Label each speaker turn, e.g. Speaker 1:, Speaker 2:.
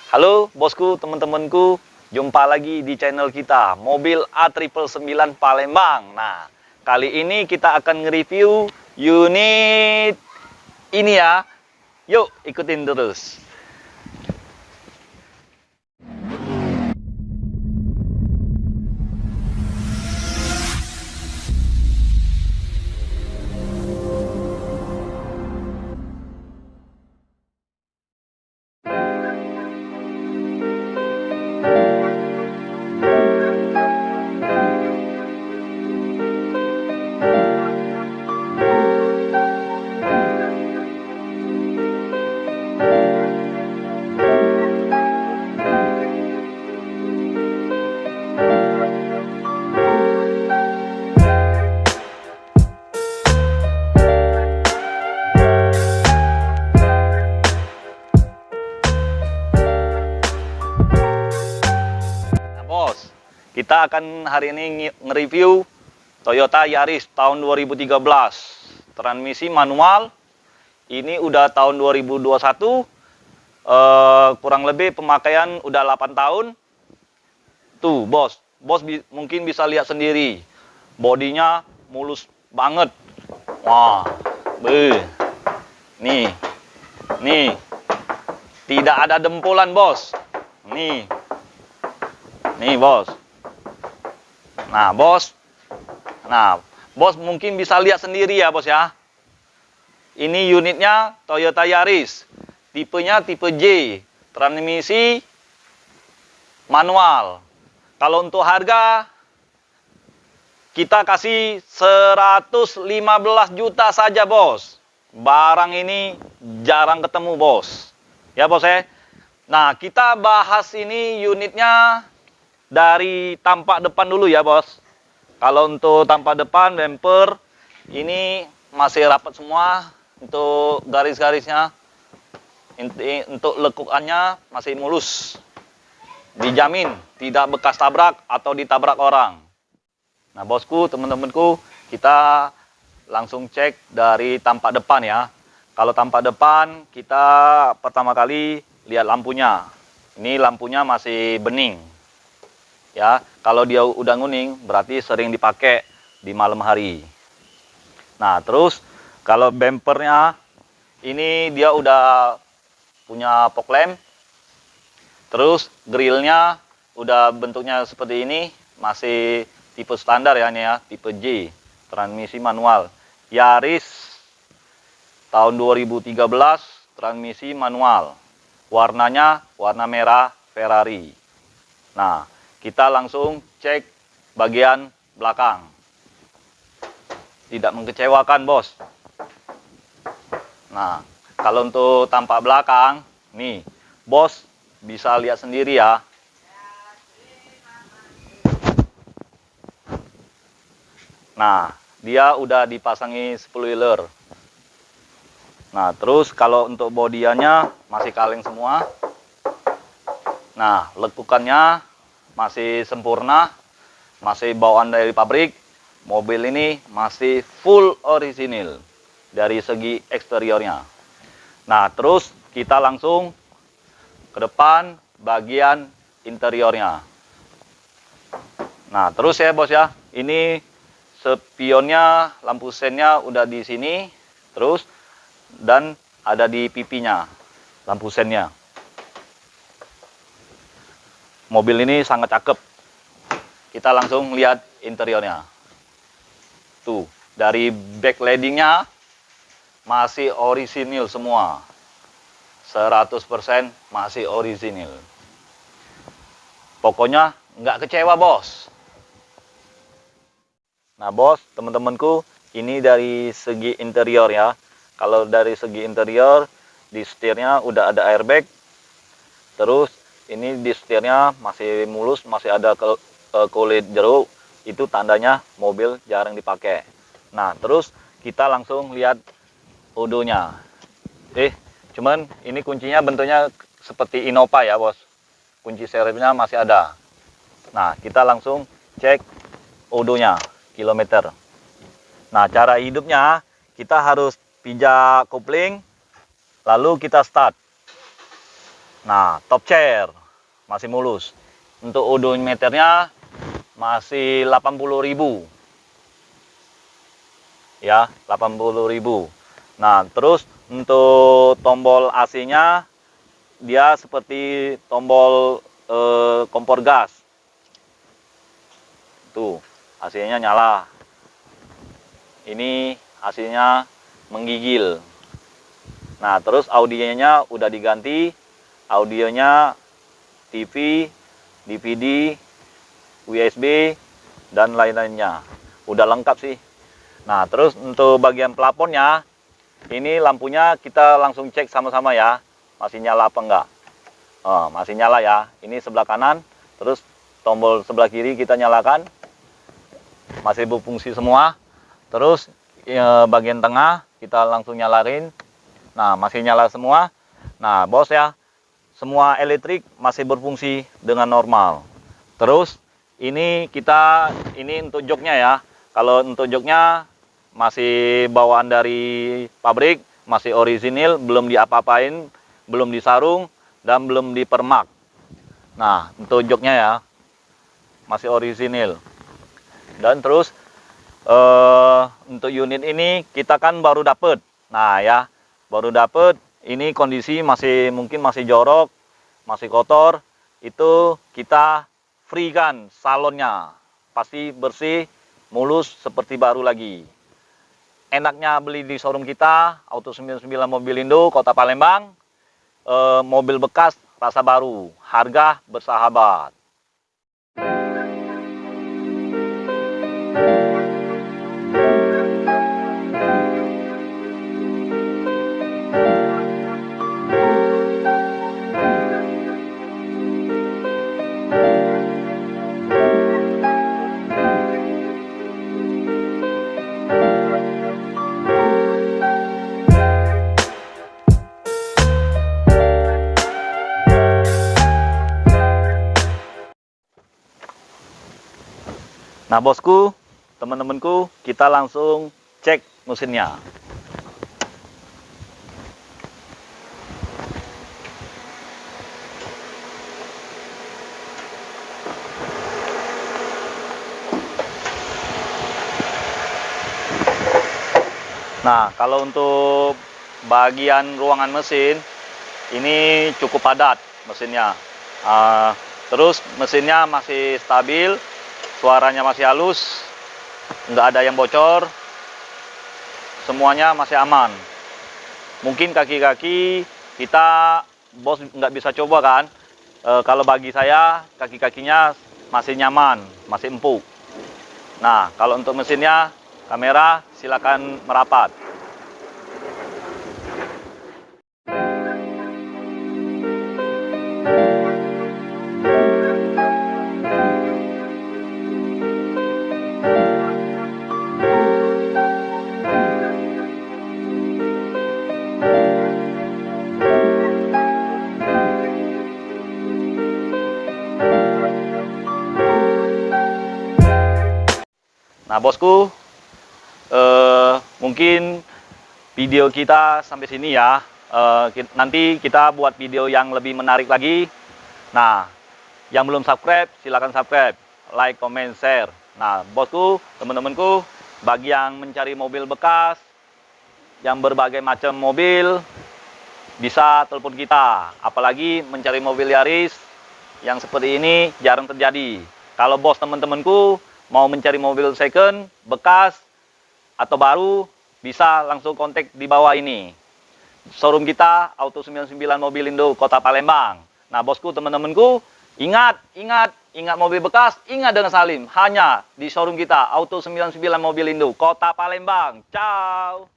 Speaker 1: Halo bosku, teman-temanku, jumpa lagi di channel kita, Mobil A999 Palembang. Nah, kali ini kita akan nge-review unit ini ya. Yuk, ikutin terus. Bos, kita akan hari ini nge-review Toyota Yaris tahun 2013. Transmisi manual. Ini udah tahun 2021. Kurang lebih pemakaian udah 8 tahun. Tuh, bos. Mungkin bisa lihat sendiri. Bodinya mulus banget. Wah. Beuh. Nih. Nih. Tidak ada dempolan, bos. Nih. Nih, bos. Nah, bos mungkin bisa lihat sendiri ya, bos ya. Ini unitnya Toyota Yaris. Tipenya tipe J. Transmisi manual. Kalau untuk harga kita kasih 115 juta saja, bos. Barang ini jarang ketemu, bos. Ya, bos ya. Nah, kita bahas ini unitnya dari tampak depan dulu ya, bos. Kalau untuk tampak depan bumper ini masih rapat semua untuk garis-garisnya. Untuk lekukannya masih mulus. Dijamin tidak bekas tabrak atau ditabrak orang. Nah, bosku, teman-temanku, kita langsung cek dari tampak depan ya. Kalau tampak depan kita pertama kali lihat lampunya. Ini lampunya masih bening. Ya, kalau dia udah nguning berarti sering dipakai di malam hari. Nah, terus kalau bumpernya ini dia udah punya fog lamp. Terus grillnya udah bentuknya seperti ini, masih tipe standar ya ini ya, tipe J, transmisi manual. Yaris tahun 2013, transmisi manual. Warnanya warna merah Ferrari. Nah, kita langsung cek bagian belakang. Tidak mengecewakan, bos. Nah, kalau untuk tampak belakang, nih, bos bisa lihat sendiri ya. Nah, dia udah dipasangi spoiler. Nah, terus kalau untuk bodiannya masih kaleng semua. Nah, lekukannya masih sempurna, masih bawaan dari pabrik. Mobil ini masih full orisinil dari segi eksteriornya. Nah, terus kita langsung ke depan bagian interiornya. Nah, terus ya, bos ya. Ini spionnya, lampu sennya udah di sini, terus dan ada di pipinya lampu sennya. Mobil ini sangat cakep. Kita langsung lihat interiornya. Tuh, dari backlightingnya masih orisinil semua. 100% masih orisinil. Pokoknya nggak kecewa, bos. Nah, bos, teman-temanku, ini dari segi interior ya. Kalau dari segi interior, di setirnya udah ada airbag. Terus ini di setirnya masih mulus, masih ada kulit jeruk. Itu tandanya mobil jarang dipakai. Nah, terus kita langsung lihat odonya. Cuman ini kuncinya bentuknya seperti Innova ya, bos. Kunci serepnya masih ada. Nah, kita langsung cek odonya, kilometer. Nah, cara hidupnya kita harus pijak kopling, lalu kita start. Nah, top chair masih mulus. Untuk odometernya masih 80.000. Ya, 80.000. Nah, terus untuk tombol AC-nya dia seperti tombol kompor gas. Tuh, AC-nya nyala. Ini AC-nya menggigil. Nah, terus audionya udah diganti. Audionya TV, DVD, USB, dan lain-lainnya. Udah lengkap sih. Nah, terus untuk bagian plafonnya, ini lampunya kita langsung cek sama-sama ya. Masih nyala apa enggak? Oh, masih nyala ya. Ini sebelah kanan, terus tombol sebelah kiri kita nyalakan. Masih berfungsi semua. Terus bagian tengah kita langsung nyalain. Nah, masih nyala semua. Nah, bos ya, semua elektrik masih berfungsi dengan normal. Terus ini untuk joknya ya. Kalau untuk joknya masih bawaan dari pabrik, masih orisinil, belum diapa-apain, belum disarung, dan belum dipermak. Nah, untuk joknya ya, masih orisinil. Dan terus untuk unit ini kita kan baru dapet. Nah ya, baru dapet. Ini kondisi mungkin masih jorok, masih kotor. Itu kita free kan salonnya. Pasti bersih, mulus seperti baru lagi. Enaknya beli di showroom kita, Auto 99 Mobilindo, Kota Palembang. Mobil bekas rasa baru, harga bersahabat. Nah bosku, teman-temanku, kita langsung cek mesinnya. Nah, kalau untuk bagian ruangan mesin, ini cukup padat mesinnya. Terus mesinnya masih stabil, suaranya masih halus, nggak ada yang bocor, semuanya masih aman. Mungkin kaki-kaki kita bos nggak bisa coba kan, kalau bagi saya kaki-kakinya masih nyaman, masih empuk. Nah, kalau untuk mesinnya, kamera silakan merapat. Nah bosku, mungkin video kita sampai sini ya. Nanti kita buat video yang lebih menarik lagi. Nah, yang belum subscribe, silakan subscribe, like, comment, share. Nah, bosku, teman-temanku, bagi yang mencari mobil bekas, yang berbagai macam mobil, bisa telepon kita. Apalagi mencari mobil Yaris, yang seperti ini jarang terjadi. Kalau bos teman-temanku mau mencari mobil second, bekas, atau baru, bisa langsung kontak di bawah ini. Showroom kita Auto 99 Mobilindo, Kota Palembang. Nah bosku, teman-temanku, ingat mobil bekas, ingat dengan Salim. Hanya di showroom kita Auto 99 Mobilindo, Kota Palembang. Ciao.